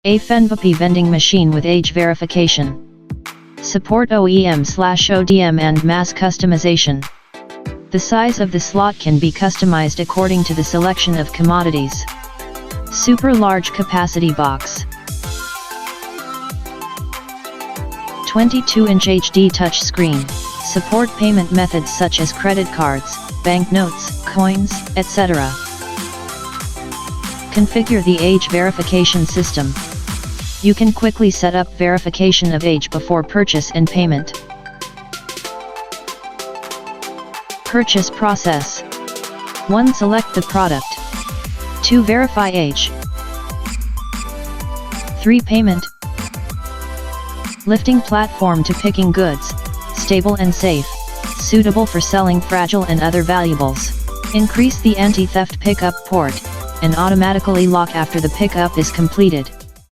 AFen Vape Vending machine with age verification. Support OEM/ODM and mass customization. The size of the slot can be customized according to the selection of commodities. Super large capacity box. 22-inch HD touchscreen. Support payment methods such as credit cards, banknotes, coins, etc. Configure the age verification system. You can quickly set up verification of age before purchase and payment. Purchase process. 1. Select the product. 2. Verify age. 3. Payment. Lifting platform to picking goods, stable and safe, suitable for selling fragile and other valuables. Increase the anti-theft pickup port, and automatically lock after the pickup is completed.